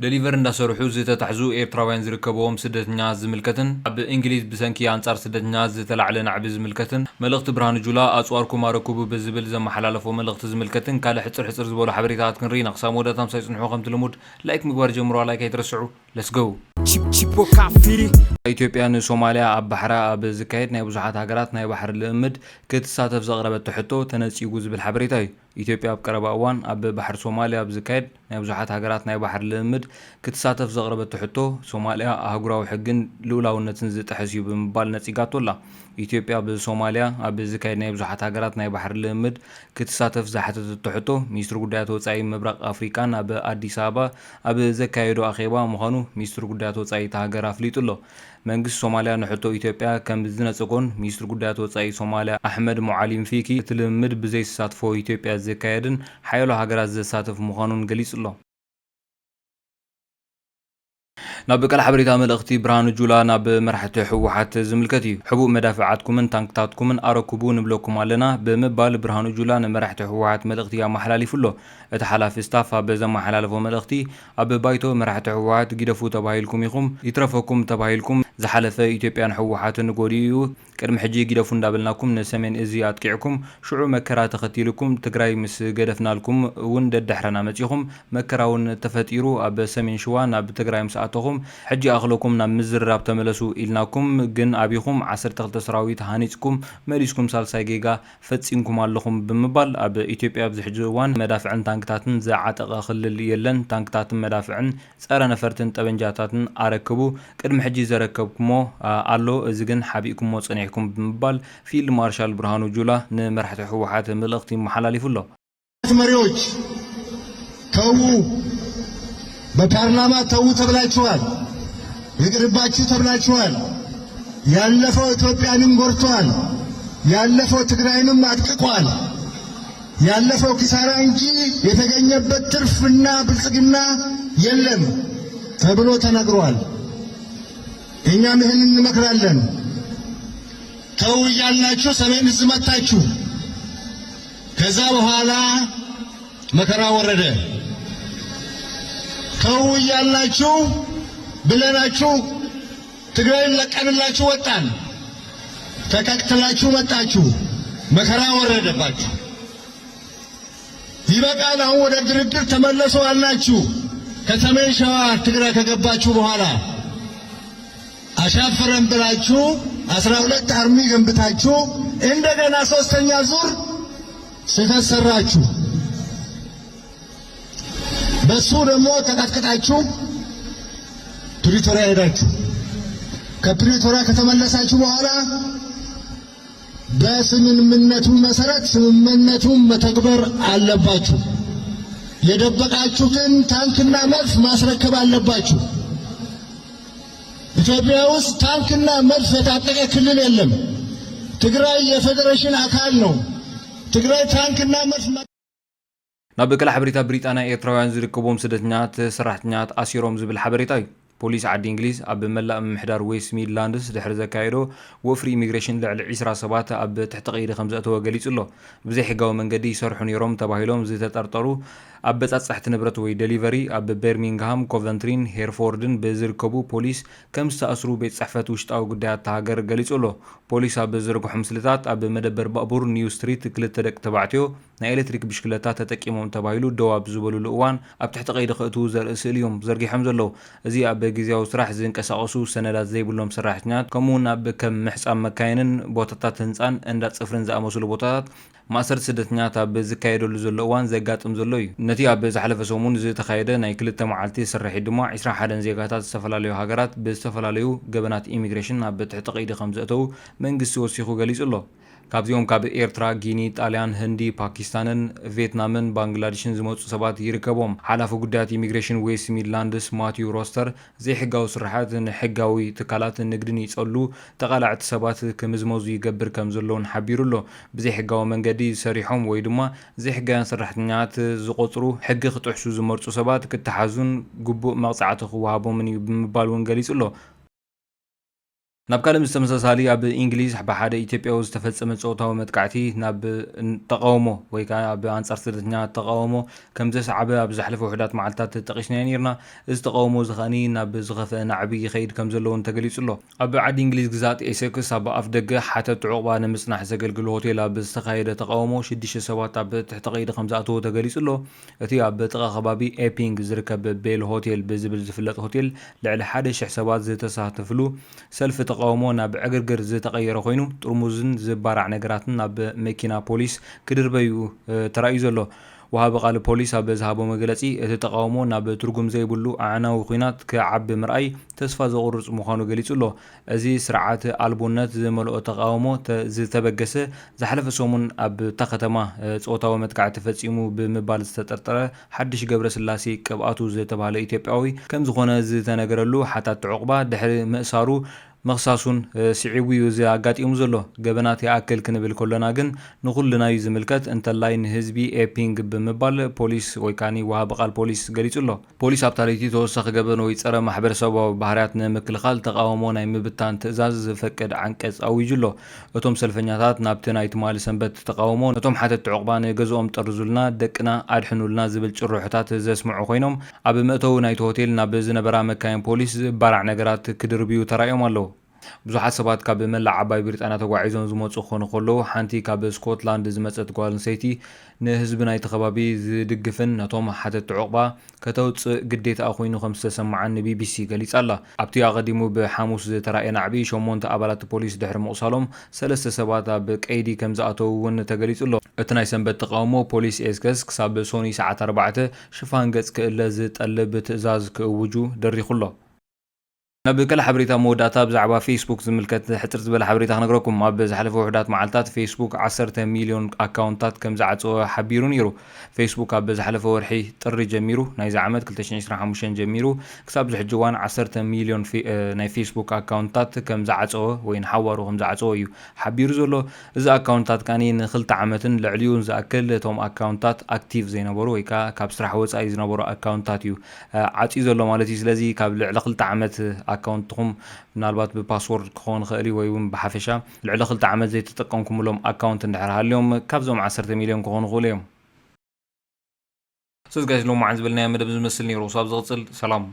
دليفر እንዳሰርሑ ዝተታሕዙ ኤርትራውያን ዝርከብዎም ስደተኛታት ዝምልከትን ኣብ እንግሊዝ ብሰንኪ አንጻር ስደተኛታት ዝተላዕለ ናዕቢ ዝምልከትን መልእኽቲ ብርሃኑ ጁላ ኣጽዋርኩም ኣረክቡ ብዝብል ዘመሓላለፎ መልእኽቲ ዝምልከትን ካልእ ሕጽር ዝበሉ ሓበሬታታት ክንርኢ ክሳብ መወዳእታ ሳይጽንሑ ከምቲ ልሙድ ላይክ ምግባር ጀምሩ ላይክ ኣይትረስዑ ሌትስ ጎ ኢትዮጵያን ሶማሊያ ኣብ ባሕራ ኣብ ዝካየድ ናይ ብዙሓት ሃገራት ናይ ባሕሪ ልእምድ ክትሳተፍ ዘቕረበቶ ሕቶ ተነጺጉ ዝብል ሓበሬታ እዩ ኢትዮጵያ ኣብ ቀረባ እዋን ኣብ ባሕሪ ሶማሊያ ኣብ ዝካየድ ናይ ብዙሓት ሃገራት ናይ ባሕሪ ልእምድ ክትሳተፍ ዘቕረበቶ ሕቶ ሶማሊያ ኣህጉራዊ ሕግን ልኡላውነትን ዝጥሕስ እዩ ብምባል ነጺጋቶ ኣላ ኢትዮጵያ ብሶማሊያ ኣብ ዝካየድ ናይ ብዙሓት ሃገራት ናይ ባሕሪ ልእምድ ክትሳተፍ ዝሓተተቶ ሕቶ ሚኒስትሪ ጉዳያት ወጻኢ ምብራቕ ኣፍሪካን ኣብ ኣዲስ ኣበባ ኣብ ዘካየዶ ኣኼባ ምዃኑ ሚኒስትሪ ጉዳያት ወጻኢ እታ ሃገር ኣፍሊጡ ኣሎ መንግስት ሶማሊያ ንሕቶ ኢትዮጵያ ከም ዝነጽጎን ሚኒስትሪ ጉዳያት ወጻኢ ሶማሊያ ኣሕመድ ሙዓሊም ፊኪ እቲ ልምምድ ብዘይተሳትፎ ኢትዮጵያ ዝካየድን ሓያሎ ሃገራት ዘሳትፍ ምዃኑን ገሊጹ ኣሎ ናብ በቀል ሓበሬታ መልእኽቲ ብርሃኑ ጁላ ናብ መራሕቲ ሕወሓት ዝምልከት እዩ ሕቡእ መዳፍዓትኩምን ታንክታትኩምን ኣረክቡ ንብለኩም ኣለና ብምባል ብርሃኑ ጁላ ንመራሕቲ ሕወሓት መልእኽቲ ኣመሓላሊፉ ኣሎ እቲ ሓላፊ ስታፍ ኣብ ዘመሓላለፎ መልእኽቲ ኣብ ባይቶ መራሕቲ ሕወሓት ጊደፉ ተባሂልኩም ኢኹም ይትረፈኩም ተባሂልኩም ዝሓለፈ ኢትዮጵያን ሕወሓትን ጎዲኡ ቅድሚ ሕጂ ጊደፉ እንዳበልናኩም ንሰሜን እዚ ኣጥቂዕኩም ሽዑ መከራ ተኸቲልኩም ትግራይ ምስ ገደፍናልኩም እውን ደድሕረና መጺኹም መከራውን ተፈጢሩ ኣብ ሰሜን ሽዋ ናብ ትግራይ ምስኣተኹም ሕጂ ኣኽለኩም ናብ ምዝርራብ ተመለሱ ኢልናኩም ግን ኣብይኹም 12 ሰራዊት ሃኒጽኩም መሊስኩም ሳልሳይ ጌጋ ፈጺምኩም ኣለኹም ብምባል ኣብ ኢትዮጵያ ብዝሕጂ እዋን መዳፍዕን ታንክታትን ዘዓጠቐ ክልል የለን ታንክታትን መዳፍዕን ጸረ ነፈርትን ጠበንጃታትን ኣረክቡ ቅድሚ ሕጂ ዘረከብኩሞ ኣሎ እዚ ግን ሓቢእኩሞ ጸኒሕኩም ብምባል ፊልድ ማርሻል ብርሃኑ ጁላ ንመራሕቲ ሕወሓት መልእኽቲ መሓላሊፉ ኣሎ መሪዎች ተው በፓርላማ ተው ተብላችኋል ይቅርባችሁ ተብላችኋል ያለፈው ኢትዮጵያንም ጎርቷል ያለፈው ትግራይንም አጥቅቋል ያለፈው ኪሳራ እንጂ የተገኘበት ትርፍና ብልጽግና የለም ተብሎ ተነግሯል እኛም ይህንን እንመክራለን ተው ያላችሁ ሰሜን ዝመታችሁ ከዛ በኋላ መከራ ወረደ ተው ያላችሁ ብለናችሁ ትግራይን ለቀንላችሁ ወጣን ተከክተላችሁ መጣችሁ መከራ ወረደባችሁ ይበቃል አሁን ወደ ድርድር ተመለሱ አልናችሁ ከሰሜን ሸዋ ትግራይ ከገባችሁ በኋላ አሻፈረን ብላችሁ 12 አርሚ ገንብታችሁ እንደገና ሶስተኛ ዙር ሲፈሰራችሁ በሱ ደግሞ ተቀጥቅጣችሁ ፕሪቶሪያ ሄዳችሁ ከፕሪቶሪያ ከተመለሳችሁ በኋላ በስምምነቱ መሰረት ስምምነቱን መተግበር አለባችሁ የደበቃችሁትን ታንክና መድፍ ማስረከብ አለባችሁ ኢትዮጵያ ውስጥ ታንክና መድፍ የታጠቀ ክልል የለም ትግራይ የፌዴሬሽን አካል ነው ትግራይ ታንክና መድፍ ናብ በቀል ሓበሬታ ብሪጣንያ ኤርትራውያን ዝርከቦም ስደተኛት ሰራሕተኛት ኣሲሮም ዝብል ሓበሬታ እዩ ፖሊስ ዓዲ እንግሊዝ ኣብ መላእ ምምሕዳር ዌስት ሚድላንድስ ድሕሪ ዘካየዶ ወፍሪ ኢሚግሬሽን ልዕሊ 20 ሰባት ኣብ ትሕቲ ቀይዲ ከም ዘእተወ ገሊጹ ኣሎ ብዘይ ሕጋዊ መንገዲ ይሰርሑ ነይሮም ተባሂሎም ዝተጠርጠሩ ኣብ በጻጽሕቲ ንብረት ወይ ዴሊቨሪ ኣብ በርሚንግሃም ኮቨንትሪን ሄርፎርድን ብዝርከቡ ፖሊስ ከም ዝተኣስሩ ቤት ጽሕፈት ውሽጣዊ ጉዳያት ሃገር ገሊጹ ኣሎ ፖሊስ ኣብ ዝርግሑ ምስልታት ኣብ መደበር ባቡር ኒው ስትሪት ክልተ ደቂ ተባዕትዮ ናይ ኤሌክትሪክ ብሽክለታ ተጠቂሞም ተባሂሉ ደው ኣብ ዝበሉሉ እዋን ኣብ ትሕቲ ቀይዲ ክእትዉ ዘርኢ ስእሊ እዮም ዘርጊሖም ዘለዉ እዚ ኣብ ጊዜያዊ ስራሕ ዝንቀሳቐሱ ሰነዳት ዘይብሎም ሰራሕተኛት ከምኡውን ኣብ ከም ምሕጻብ መካይንን ቦታታት ህንጻን እንዳ ጽፍርን ዝኣመሰሉ ቦታታት ማእሰርቲ ስደተኛት ኣብ ዝካየደሉ ዘሎ እዋን ዘጋጥም ዘሎ እዩ ነቲ ኣብ ዝሓለፈ ሰሙን ዝተኻየደ ናይ ክልተ መዓልቲ ስርሒት ድማ 21 ዜጋታት ዝተፈላለዩ ሃገራት ብዝተፈላለዩ ገበናት ኢሚግሬሽን ኣብ ትሕቲ ቀይዲ ከም ዘእተዉ መንግስቲ ወሲኹ ገሊጹ ኣሎ ካብዚኦም ካብ ኤርትራ ጊኒ ጣልያን ህንዲ ፓኪስታንን ቪየትናምን ባንግላዴሽን ዝመጹ ሰባት ይርከቦም ሓላፊ ጉዳያት ኢሚግሬሽን ዌስት ሚድላንድስ ማቲው ሮስተር ዘይሕጋዊ ስራሓት ንሕጋዊ ትካላት ንግድን ይጸሉ ተቃላዕቲ ሰባት ክምዝመዙ ይገብር ከም ዘለውን ሓቢሩ ኣሎ ብዘይሕጋዊ መንገዲ ሰሪሖም ወይ ድማ ዘይሕጋውያን ሰራሕተኛት ዝቆጽሩ ሕጊ ክጥሕሱ ዝመርጹ ሰባት ክትሓዙን ግቡእ መቕጻዕቲ ክወሃቦምን እዩ ብምባል እውን ገሊጹ ኣሎ ናብ ካልእ ምስ ተመሳሳሊ ኣብ እንግሊዝ ብሓደ ኢትዮጵያዊ ዝተፈፀመ ፆታዊ መጥቃዕቲ ናብ ተቃውሞ ወይ ከዓ ኣብ ኣንጻር ስደተኛታት ተቃውሞ ከም ዘስዓበ ኣብ ዝሓለፈ ውሕዳት መዓልትታት ጠቂስና ነርና። እዚ ተቃውሞ እዚ ከዓኒ ናብ ዝኸፍአ ናዕቢ ይኸይድ ከም ዘለዎ ተገሊጹ ኣሎ። ኣብ ዓዲ እንግሊዝ ግዛት ኤሴክስ ኣብ ኣፍ ደገ ሓተት ዕቑባ ንምጽናሕ ዘገልግሉ ሆቴል ኣብ ዝተኻየደ ተቃውሞ 6 ሰባት ኣብ ትሕቲ ቀይዲ ከም ዝኣተዉ ተገሊጹ ኣሎ። እቲ ኣብ ጥቓ ከባቢ ኤፒንግ ዝርከብ ቤል ሆቴል ብዝብል ዝፍለጥ ሆቴል ልዕሊ 1,000 ሰባት ዝተሳተፍሉ ሰልፊ ተቃውሞ ናብ ዕግርግር ዝተቀየረ ኮይኑ ጥርሙዝን ዝባራዕ ነገራትን ናብ መኪና ፖሊስ ክድርበዩ ተራእዩ ዘሎ። ወሃቢ ቃል ፖሊስ ኣብ ዝሃቦ መግለጺ እቲ ተቃውሞ ናብ ትርጉም ዘይብሉ ኣዕናዊ ኩናት ክዓቢ ምርኣይ ተስፋ ዘቑርፅ ምዃኑ ገሊጹ ኣሎ። እዚ ስርዓት ኣልቦነት ዝመልኦ ተቃውሞ ዝተበገሰ ዝሓለፈ ሰሙን ኣብ እታ ከተማ ፆታዊ መጥቃዕቲ ፈጺሙ ብምባል ዝተጠርጠረ ሓድሽ ገብረስላሴ ቅብኣቱ ዝተባሃለ ኢትዮጵያዊ ከም ዝኾነ ዝተነገረሉ ሓታት ዕቑባ ድሕሪ ምእሳሩ መኽሳሱን ስዒቡ እዩ ኣጋጢሙ ዘሎ። ገበናት ይኣክል ክንብል ከሎና ግን ንኹልናዩ ዝምልከት እንተላይ ንህዝቢ ኤፒንግ ብምባል ፖሊስ ወይ ካኒ ወሃቢ ቃል ፖሊስ ገሊጹ ኣሎ። ፖሊስ ኣብ ታሪቲ ተወሳኺ ገበን ወይ ፀረ ማሕበረሰባዊ ባህርያት ንምክልኻል ተቃውሞ ናይ ምብታን ትእዛዝ ዝፈቅድ ዓንቀጽ ኣዊጁ ኣሎ። እቶም ሰልፈኛታት ናብቲ ናይ ትማሊ ሰንበት ተቃውሞ ነቶም ሓተት ዕቑባ ንገዝኦም ጠርዙልና ደቅና ኣድሕኑልና ዝብል ጭርሖታት ዘስምዑ ኮይኖም ኣብ መእተዊ ናይቲ ሆቴል ናብ ዝነበራ መካይን ፖሊስ ዝባራዕ ነገራት ክድርብዩ ተራእዮም ኣለዉ። ብዙሓት ሰባት ካብ መላእ ዓባይ ብሪጣንያ ተጓዒዞም ዝመፁ ክኾኑ ከለዉ ሓንቲ ካብ ስኮትላንድ ዝመፀት ጓል ኣንሰይቲ ንህዝቢ ናይቲ ከባቢ ዝድግፍን ነቶም ሓተት ዕቑባ ከተውፅእ ግዴታ ኮይኑ ከም ዝተሰምዓን ንቢቢሲ ገሊጻ ኣላ። ኣብቲ ኣቐዲሙ ብሓሙስ ዝተራእየ ናዕቢ 8 ኣባላት ፖሊስ ድሕሪ ምቑሳሎም 3 ሰባት ኣብ ቀይዲ ከም ዝኣተዉ እውን ተገሊጹ ኣሎ። እቲ ናይ ሰንበት ተቃውሞ ፖሊስ ኤስከስ ክሳብ ሶኒ ሰዓት 4 ሽፋን ገጽ ክእለ ዝጠልብ ትእዛዝ ክእውጁ ደሪኹ ኣሎ። ናብ ገለ ሓበሬታ መወዳእታ ብዛዕባ ፌስቡክ ዝምልከት ሕፅር ዝበለ ሓበሬታ ክነግረኩም። ኣብ ዝሓለፈ ውሕዳት መዓልትታት ፌስቡክ 10 ሚልዮን ኣካውንታት ከም ዝዓፀወ ሓቢሩ ነይሩ። ፌስቡክ ኣብ ዝሓለፈ ወርሒ ጥሪ ጀሚሩ ናይዚ ዓመት 2025 ጀሚሩ ክሳብ ዝሕጂ እዋን 10 ሚልዮን ናይ ፌስቡክ ኣካውንታት ከም ዝዓፀወ ወይ ንሓዋሩ ከም ዝዓፀወ እዩ ሓቢሩ ዘሎ። እዚ ኣካውንታት ካኒ ን2 ዓመትን ልዕሊኡን ዝኣክል እቶም ኣካውንታት ኣክቲቭ ዘይነበሩ ወይ ከዓ ካብ ስራሕ ወፃኢ ዝነበሩ ኣካውንታት እዩ ዓፅዩ ዘሎ ማለት እዩ። ስለዚ ካብ ልዕሊ 2 ዓመት ኣካውንትኩም ምናልባት ብፓስወርድ ክኾን ክእል ወይ እውን ብሓፈሻ ልዕሊ 2 ዓመት ዘይተጠቀምኩምሎም ኣካውንት እንድሕር ሃልዮም ካብዞም 10 ሚልዮን ክኾኑ ክእሉ እዮም። ስለዚ ጋይስ ሎማዓን ዝበልናዮ መደብ ዝመስል ነይሩ። ሳብ ዝቕፅል ሰላም።